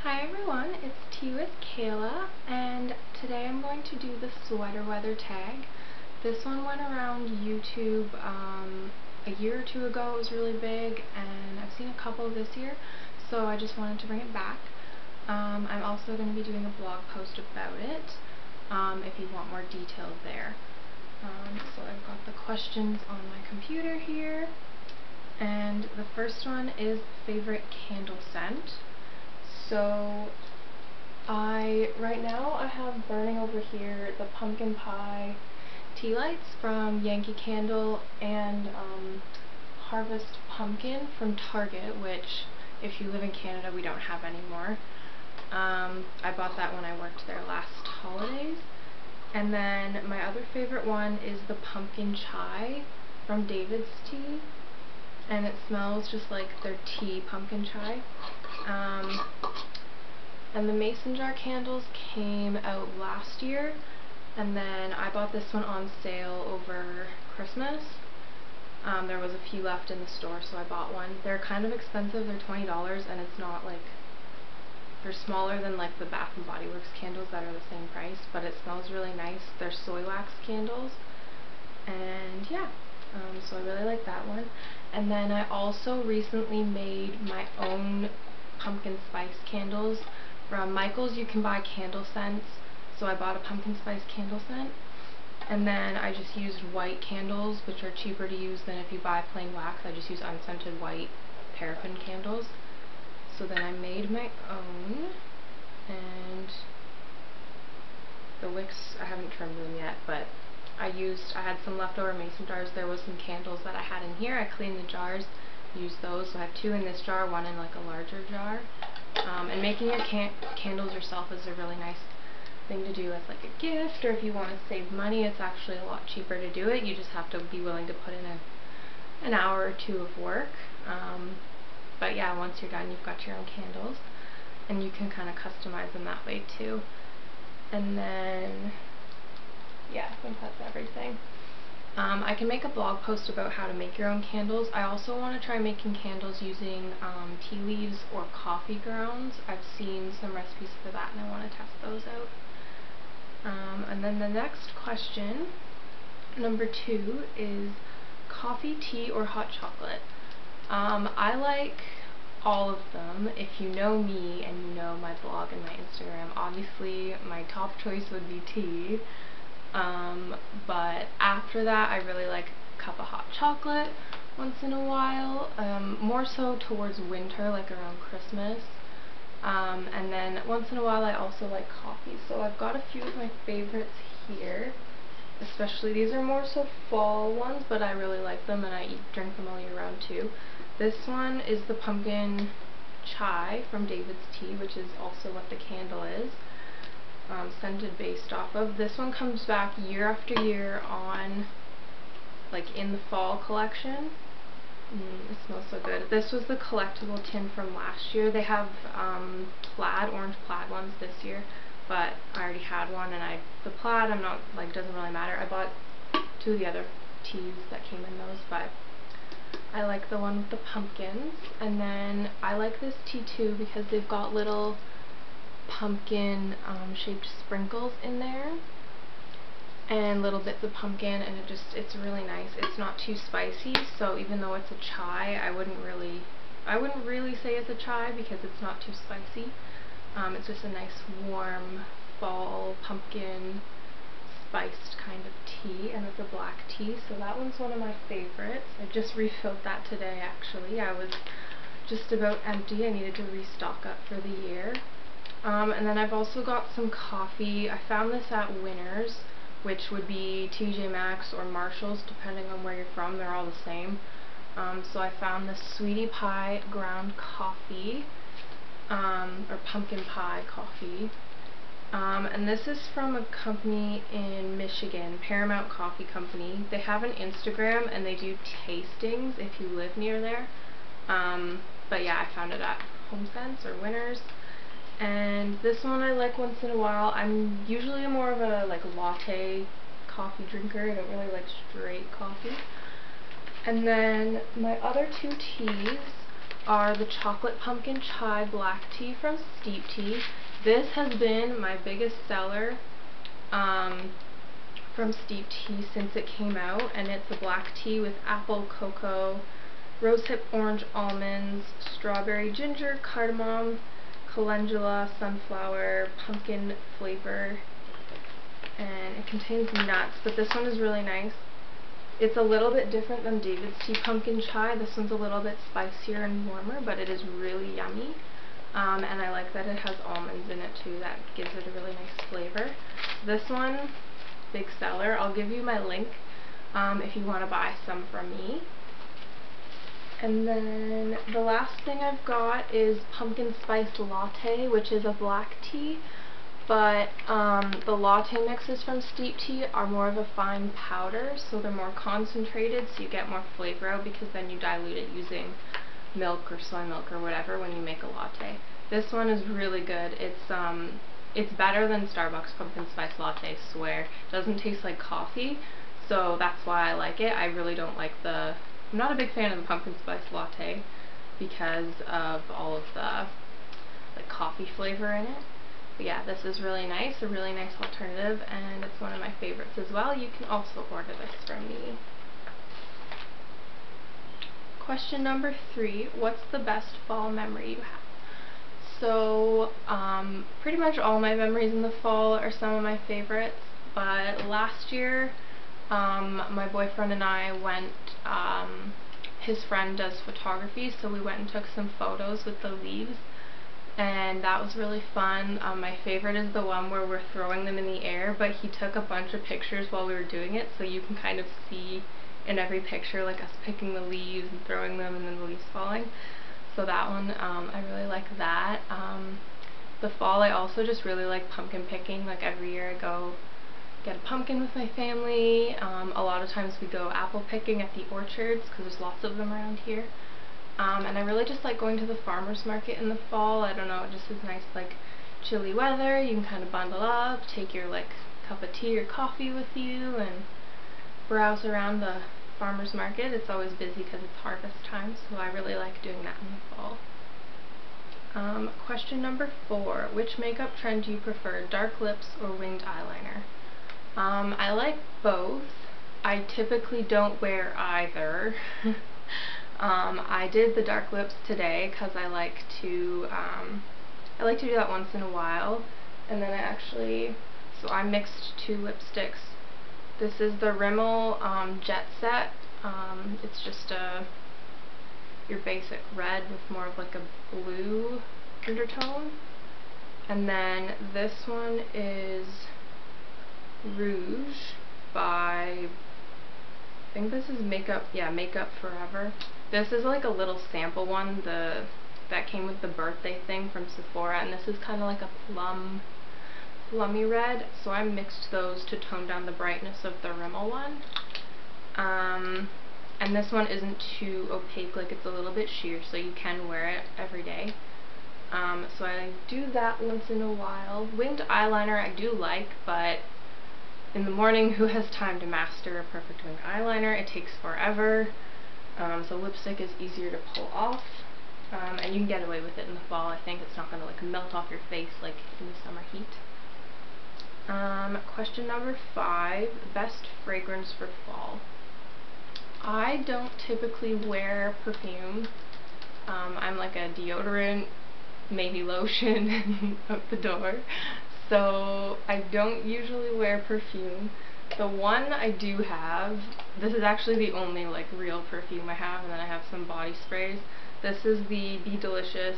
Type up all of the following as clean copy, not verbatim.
Hi everyone, it's Tea with Kayla, and today I'm going to do the sweater weather tag. This one went around YouTube a year or two ago. It was really big, and I've seen a couple this year, so I just wanted to bring it back. I'm also going to be doing a blog post about it if you want more details there. So I've got the questions on my computer here, and the first one is favorite candle scent. So right now I have burning over here the pumpkin pie tea lights from Yankee Candle and Harvest Pumpkin from Target, which if you live in Canada we don't have anymore. I bought that when I worked there last holidays. And then my other favorite one is the pumpkin chai from David's Tea, and it smells just like their tea pumpkin chai. And the mason jar candles came out last year, and then I bought this one on sale over Christmas. There was a few left in the store, so I bought one. They're kind of expensive, they're $20, and it's not like, they're smaller than like the Bath & Body Works candles that are the same price, but it smells really nice. They're soy wax candles, and yeah. So I really like that one. And then I also recently made my own pumpkin spice candles. From Michael's you can buy candle scents, so I bought a pumpkin spice candle scent. And then I just used white candles, which are cheaper to use than if you buy plain wax. I just use unscented white paraffin candles. So then I made my own, and the wicks, I haven't trimmed them yet, but I had some leftover mason jars. There was some candles that I had in here. I cleaned the jars, used those. So I have two in this jar, one in like a larger jar. And making your candles yourself is a really nice thing to do as like a gift, or if you want to save money, it's actually a lot cheaper to do it. You just have to be willing to put in an hour or two of work. But yeah, once you're done, you've got your own candles, and you can kind of customize them that way too. And then, yeah, I think that's everything. I can make a blog post about how to make your own candles. I also want to try making candles using tea leaves or coffee grounds. I've seen some recipes for that, and I want to test those out. And then the next question, number 2, is coffee, tea, or hot chocolate. I like all of them. If you know me and you know my blog and my Instagram, obviously my top choice would be tea. But after that, I really like a cup of hot chocolate once in a while, more so towards winter, like around Christmas. And then once in a while I also like coffee. So I've got a few of my favorites here. Especially, these are more so fall ones, but I really like them, and I drink them all year round too. This one is the pumpkin chai from David's Tea, which is also what the candle is. Scented based off of. This one comes back year after year on, like in the fall collection. It smells so good. This was the collectible tin from last year. They have orange plaid ones this year, but I already had one, and the plaid, I'm not, like, doesn't really matter. I bought 2 of the other teas that came in those, but I like the one with the pumpkins. And then I like this tea too because they've got little pumpkin shaped sprinkles in there and little bits of pumpkin, and it's really nice. It's not too spicy, so even though it's a chai, I wouldn't really say it's a chai because it's not too spicy. It's just a nice warm fall pumpkin spiced kind of tea, and it's a black tea, so that one's one of my favorites. I just refilled that today actually. I was just about empty. I needed to restock up for the year. And then I've also got some coffee. I found this at Winners, which would be TJ Maxx or Marshall's depending on where you're from. They're all the same. So I found this Sweetie Pie ground coffee, or pumpkin pie coffee. And this is from a company in Michigan, Paramount Coffee Company. They have an Instagram, and they do tastings if you live near there. But yeah, I found it at HomeSense or Winners. And this one I like once in a while. I'm usually more of a latte coffee drinker. I don't really like straight coffee. And then my other 2 teas are the chocolate pumpkin chai black tea from Steep Tea. This has been my biggest seller from Steep Tea since it came out, and it's a black tea with apple, cocoa, rosehip orange almonds, strawberry ginger, cardamom, calendula, sunflower, pumpkin flavor, and it contains nuts, but this one is really nice. It's a little bit different than David's Tea Pumpkin Chai. This one's a little bit spicier and warmer, but it is really yummy. And I like that it has almonds in it too. That gives it a really nice flavor. This one, big seller. I'll give you my link if you want to buy some from me. And then the last thing I've got is Pumpkin Spice Latte, which is a black tea. But the latte mixes from Steep Tea are more of a fine powder, so they're more concentrated, so you get more flavor out, because then you dilute it using milk or soy milk or whatever when you make a latte. This one is really good. It's better than Starbucks Pumpkin Spice Latte, I swear. It doesn't taste like coffee, so that's why I like it. I really don't like I'm not a big fan of the Pumpkin Spice Latte because of all of the coffee flavor in it. But yeah, this is really nice, a really nice alternative, and it's one of my favorites as well. You can also order this from me. Question number 3, what's the best fall memory you have? So, pretty much all my memories in the fall are some of my favorites, but last year, my boyfriend and I went, his friend does photography, so we went and took some photos with the leaves, and that was really fun. My favorite is the one where we're throwing them in the air, but he took a bunch of pictures while we were doing it, so you can kind of see in every picture like us picking the leaves and throwing them and then the leaves falling. So that one, I really like that. The fall, I also just really like pumpkin picking. Like every year I go get a pumpkin with my family. A lot of times we go apple picking at the orchards because there's lots of them around here. And I really just like going to the farmer's market in the fall. I don't know, it just is nice, like chilly weather. You can kind of bundle up, take your cup of tea or coffee with you, and browse around the farmer's market. It's always busy because it's harvest time, so I really like doing that in the fall. Question number 4, which makeup trend do you prefer, dark lips or winged eyeliner? I like both. I typically don't wear either. I did the dark lips today because I like to do that once in a while, and then so I mixed 2 lipsticks. This is the Rimmel Jet Set. It's just your basic red with more of like a blue undertone, and then this one is Rouge by, I think this is Makeup Forever. This is like a little sample one that came with the birthday thing from Sephora, and this is kind of like a plummy red, so I mixed those to tone down the brightness of the Rimmel one. And this one isn't too opaque, like it's a little bit sheer, so you can wear it every day. So I do that once in a while. Winged eyeliner I do like, but in the morning, who has time to master a perfect winged eyeliner? It takes forever. So lipstick is easier to pull off, and you can get away with it in the fall. I think it's not going to melt off your face like in the summer heat. Question number 5, best fragrance for fall. I don't typically wear perfume. I'm like a deodorant, maybe lotion out the door. So I don't usually wear perfume. The one I do have, this is actually the only real perfume I have, and then I have some body sprays. This is the Be Delicious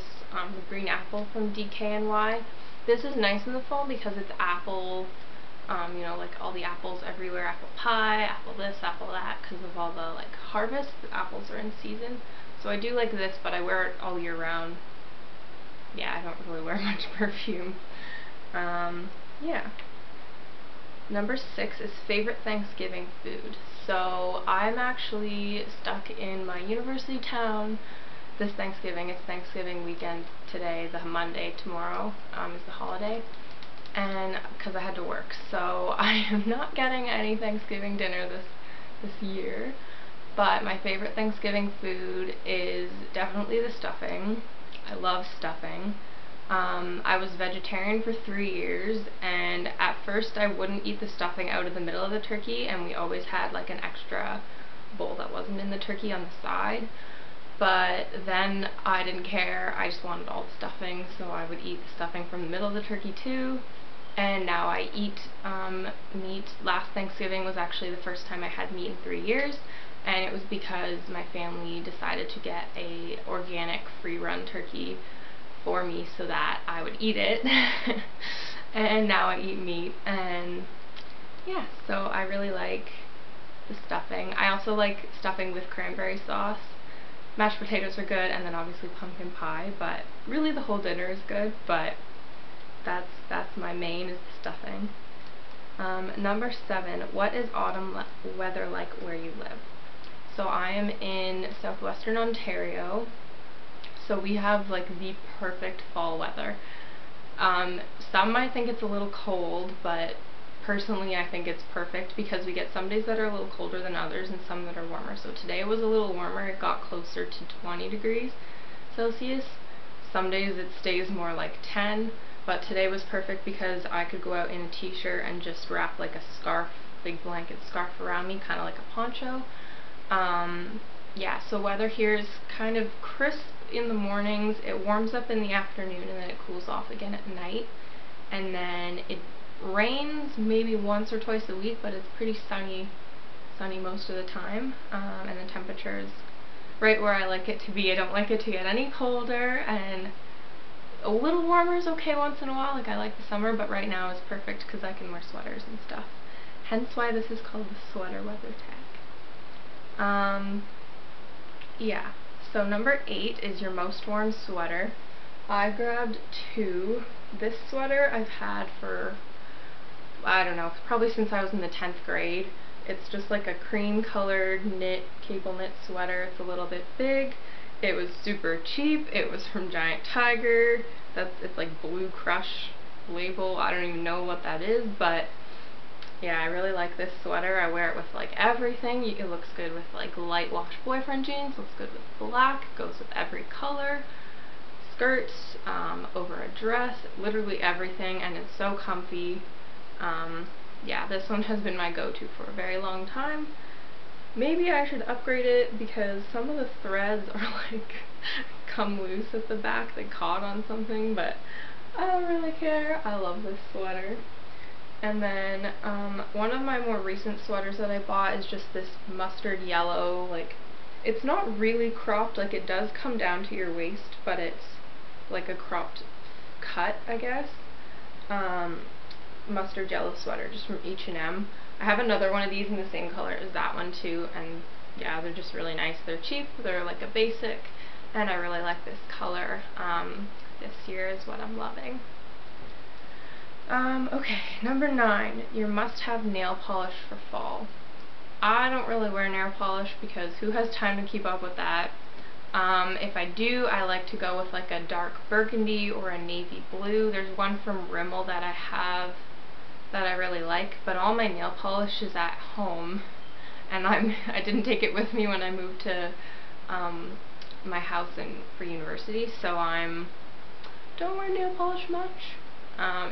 Green Apple from DKNY. This is nice in the fall because it's apple, you know, all the apples everywhere, apple pie, apple this, apple that, because of all the harvest. The apples are in season. So I do like this, but I wear it all year round. Yeah, I don't really wear much perfume. Yeah. Number 6 is favorite Thanksgiving food. So I'm actually stuck in my university town this Thanksgiving. It's Thanksgiving weekend today, the Monday, tomorrow is the holiday, and because I had to work, so I am not getting any Thanksgiving dinner this year. but my favorite Thanksgiving food is definitely the stuffing. I love stuffing. I was vegetarian for 3 years, and at first I wouldn't eat the stuffing out of the middle of the turkey, and we always had like an extra bowl that wasn't in the turkey on the side. But then I didn't care, I just wanted all the stuffing, so I would eat the stuffing from the middle of the turkey too. And now I eat meat. Last Thanksgiving was actually the first time I had meat in 3 years, and it was because my family decided to get a organic free-run turkey for me so that I would eat it. And now I eat meat, and yeah, so I really like the stuffing. I also like stuffing with cranberry sauce. Mashed potatoes are good, and then obviously pumpkin pie, but really the whole dinner is good, but that's my main, is the stuffing. Number 7, what is autumn weather like where you live? So I am in southwestern Ontario, so we have like the perfect fall weather. Some might think it's a little cold, but personally I think it's perfect because we get some days that are a little colder than others and some that are warmer. So today it was a little warmer, it got closer to 20 degrees Celsius. Some days it stays more like 10, but today was perfect because I could go out in a t-shirt and just wrap like a scarf, big blanket scarf around me, kind of like a poncho. Yeah, so weather here is kind of crisp in the mornings, it warms up in the afternoon, and then it cools off again at night. And then it rains maybe once or twice a week, but it's pretty sunny most of the time, and the temperature is right where I like it to be. I don't like it to get any colder, and a little warmer is okay once in a while. Like, I like the summer, but right now is perfect because I can wear sweaters and stuff. Hence why this is called the sweater weather tag. Yeah, so number 8 is your most worn sweater. I grabbed 2. This sweater I've had for, I don't know, probably since I was in the 10th grade. It's just like a cream colored knit, cable knit sweater. It's a little bit big. It was super cheap. It was from Giant Tiger. It's like Blue Crush label. I don't even know what that is, but yeah, I really like this sweater. I wear it with like everything. It looks good with like light wash boyfriend jeans, looks good with black, goes with every color, skirts, over a dress, literally everything, and it's so comfy. Yeah, this one has been my go-to for a very long time. Maybe I should upgrade it because some of the threads are like come loose at the back, they caught on something, but I don't really care. I love this sweater. And then one of my more recent sweaters that I bought is just this mustard yellow, like, it's not really cropped, like it does come down to your waist, but it's like a cropped cut, I guess. Mustard yellow sweater, just from H&M. I have another one of these in the same color as that one too, and yeah, they're just really nice. They're cheap, they're like a basic, and I really like this color. This year is what I'm loving. Okay, number 9, your must-have nail polish for fall. I don't really wear nail polish because who has time to keep up with that? If I do, I like to go with like a dark burgundy or a navy blue. There's one from Rimmel that I have that I really like, but all my nail polish is at home, and I didn't take it with me when I moved to my house for university, so don't wear nail polish much.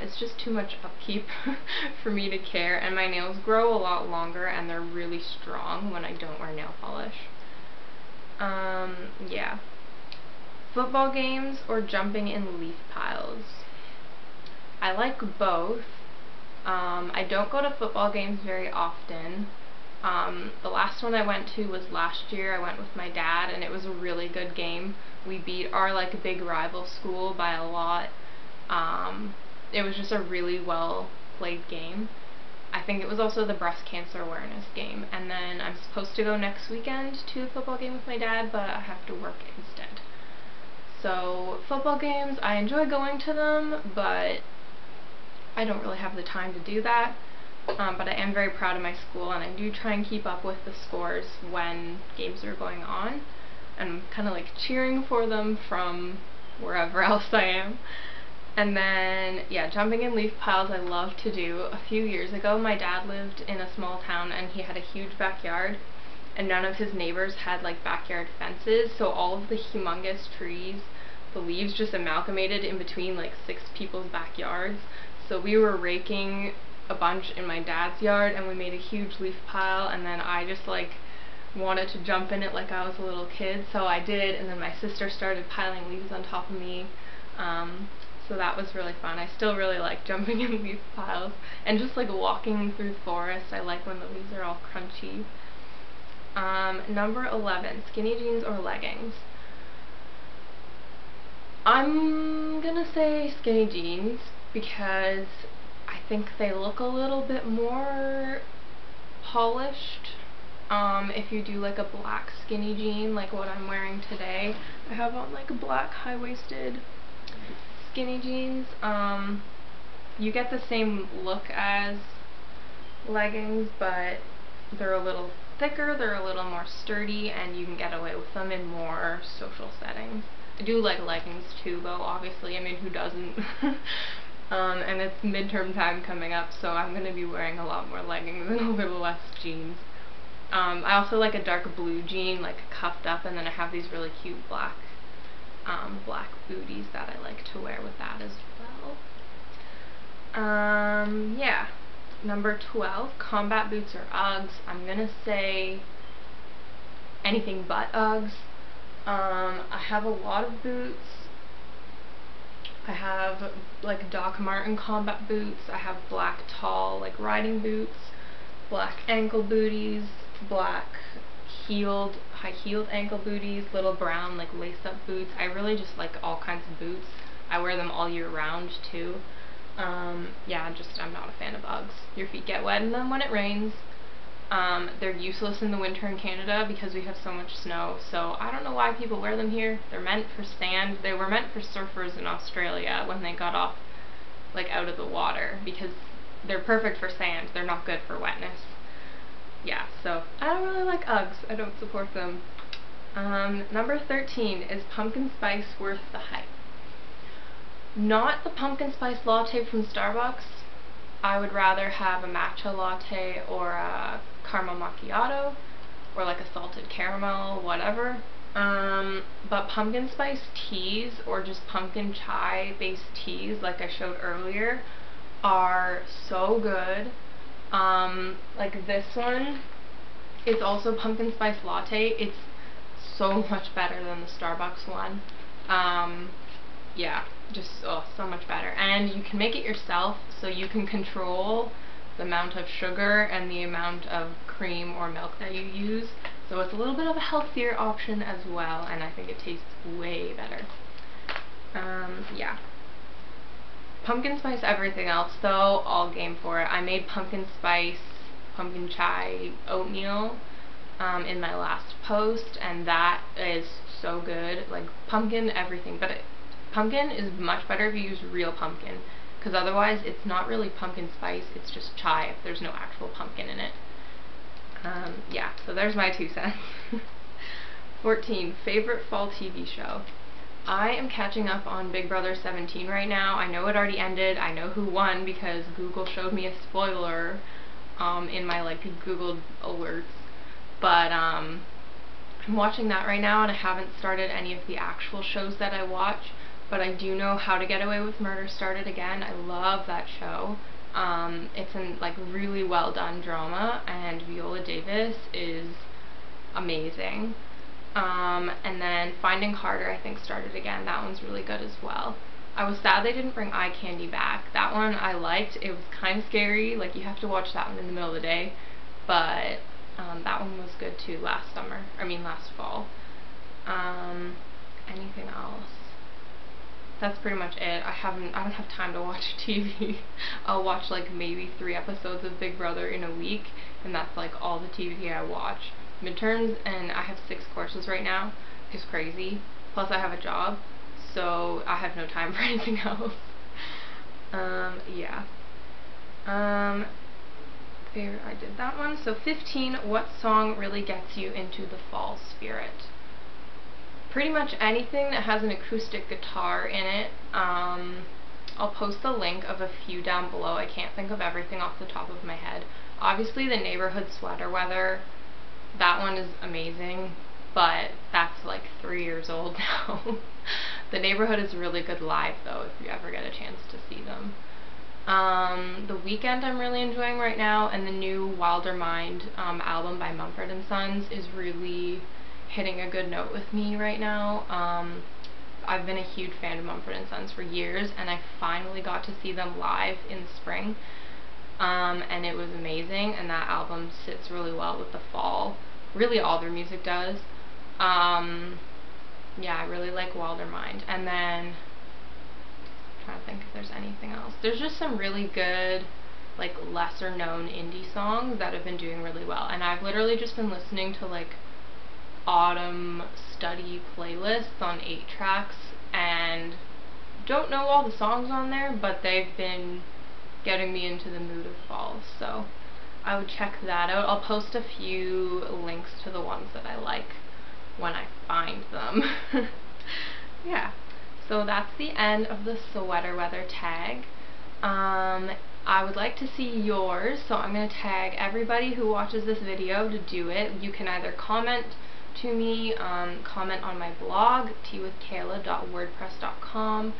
It's just too much upkeep for me to care, and my nails grow a lot longer and they're really strong when I don't wear nail polish. Yeah. Football games or jumping in leaf piles? I like both. I don't go to football games very often. The last one I went to was last year. I went with my dad, and it was a really good game. We beat our like big rival school by a lot. It was just a really well played game. I think it was also the breast cancer awareness game, and then I'm supposed to go next weekend to a football game with my dad, but I have to work instead. So football games, I enjoy going to them, but I don't really have the time to do that. But I am very proud of my school, and I do try and keep up with the scores when games are going on. I'm kind of like cheering for them from wherever else I am. And then, yeah, jumping in leaf piles I love to do. A few years ago, my dad lived in a small town and he had a huge backyard, and none of his neighbors had like backyard fences, so all of the humongous trees, the leaves just amalgamated in between like 6 people's backyards. So we were raking a bunch in my dad's yard, and we made a huge leaf pile, and then I just like wanted to jump in it like I was a little kid, so I did, and then my sister started piling leaves on top of me. So that was really fun. I still really like jumping in leaf piles, and just like walking through the forest. I like when the leaves are all crunchy. Number 11, skinny jeans or leggings. I'm gonna say skinny jeans because I think they look a little bit more polished. If you do like a black skinny jean like what I'm wearing today, I have on like a black high-waisted skinny jeans, you get the same look as leggings, but they're a little thicker, they're a little more sturdy, and you can get away with them in more social settings. I do like leggings too, though, obviously. I mean, who doesn't? And it's midterm time coming up, so I'm going to be wearing a lot more leggings and a little less jeans. I also like a dark blue jean, like cuffed up, and then I have these really cute black booties that I like to wear with that as well. Yeah. Number 12, combat boots or Uggs. I'm gonna say anything but Uggs. I have a lot of boots. I have like Doc Marten combat boots. I have black tall like riding boots, black ankle booties, black high-heeled ankle booties, little brown like lace-up boots. I really just like all kinds of boots. I wear them all year round too. Yeah, I'm not a fan of Uggs. Your feet get wet in them when it rains. They're useless in the winter in Canada because we have so much snow, so I don't know why people wear them here. They're meant for sand. They were meant for surfers in Australia when they got off, like, out of the water, because they're perfect for sand. They're not good for wetness. Yeah, so I don't really like Uggs. I don't support them. Number 13, is pumpkin spice worth the hype? Not the pumpkin spice latte from Starbucks. I would rather have a matcha latte or a caramel macchiato, or like a salted caramel, whatever. But pumpkin spice teas, or just pumpkin chai based teas like I showed earlier, are so good. Like this one is also pumpkin spice latte. It's so much better than the Starbucks one. Yeah, just so much better. And you can make it yourself, so you can control the amount of sugar and the amount of cream or milk that you use. So it's a little bit of a healthier option as well, and I think it tastes way better. Yeah. Pumpkin spice everything else though, all game for it. I made pumpkin spice, pumpkin chai oatmeal in my last post, and that is so good. Like pumpkin everything, but pumpkin is much better if you use real pumpkin, because otherwise it's not really pumpkin spice, it's just chai if there's no actual pumpkin in it. Yeah, so there's my 2 cents. 14, favorite fall TV show. I am catching up on Big Brother 17 right now. I know it already ended. I know who won because Google showed me a spoiler in my like Google alerts. But I'm watching that right now, and I haven't started any of the actual shows that I watch. But I do know How to Get Away with Murder started again. I love that show. It's a like really well done drama, and Viola Davis is amazing. And then Finding Carter, I think, started again. That one's really good as well. I was sad they didn't bring Eye Candy back. That one I liked. It was kind of scary. Like, you have to watch that one in the middle of the day. But that one was good too last fall. Anything else? That's pretty much it. I don't have time to watch TV. I'll watch like maybe 3 episodes of Big Brother in a week, and that's like all the TV I watch. Midterms, and I have 6 courses right now. It's crazy. Plus I have a job, so I have no time for anything else. Yeah. There, I did that one. So 15, what song really gets you into the fall spirit? Pretty much anything that has an acoustic guitar in it. I'll post the link of a few down below. I can't think of everything off the top of my head. Obviously the Neighborhood Sweater Weather that one is amazing, but that's like 3 years old now. The Neighborhood is really good live though, if you ever get a chance to see them. The Weeknd I'm really enjoying right now, and the new Wilder Mind album by Mumford & Sons is really hitting a good note with me right now. I've been a huge fan of Mumford & Sons for years, and I finally got to see them live in the spring, and it was amazing, and that album sits really well with the fall. Really all their music does. Yeah, I really like Wilder Mind. And then trying to think if there's anything else. There's just some really good, like, lesser known indie songs that have been doing really well, and I've literally just been listening to like autumn study playlists on 8 tracks, and don't know all the songs on there, but they've been getting me into the mood of fall, so I would check that out. I'll post a few links to the ones that I like when I find them. Yeah. So that's the end of the sweater weather tag. I would like to see yours, so I'm going to tag everybody who watches this video to do it. You can either comment to me, comment on my blog, teawithkayla.wordpress.com,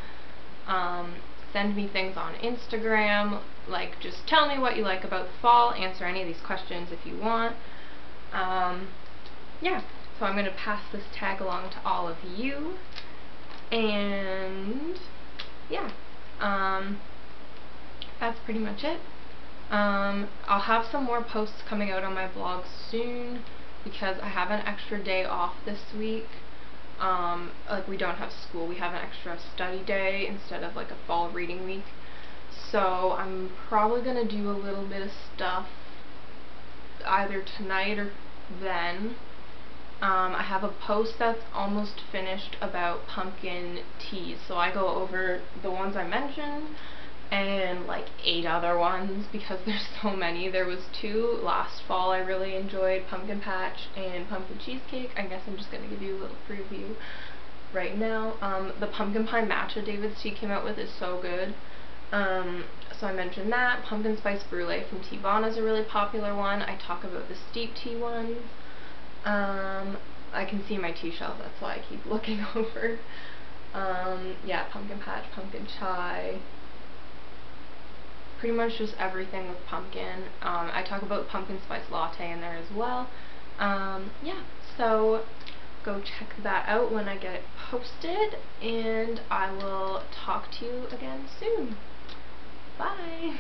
send me things on Instagram, like just tell me what you like about the fall, answer any of these questions if you want. Yeah, so I'm going to pass this tag along to all of you. And yeah, that's pretty much it. I'll have some more posts coming out on my blog soon because I have an extra day off this week. Like, we don't have school, we have an extra study day instead of like a fall reading week. So I'm probably gonna do a little bit of stuff either tonight or then. I have a post that's almost finished about pumpkin teas, so I go over the ones I mentioned and like 8 other ones because there's so many. There was 2 last fall I really enjoyed, Pumpkin Patch and Pumpkin Cheesecake. I guess I'm just going to give you a little preview right now. The Pumpkin Pie Matcha David's tea came out with is so good. So I mentioned that. Pumpkin Spice Brulee from Teavana is a really popular one. I talk about the steep tea ones. I can see my tea shelf, that's why I keep looking over. Yeah, Pumpkin Patch, Pumpkin Chai, pretty much just everything with pumpkin. I talk about Pumpkin Spice Latte in there as well. Yeah, so go check that out when I get it posted, and I will talk to you again soon. Bye!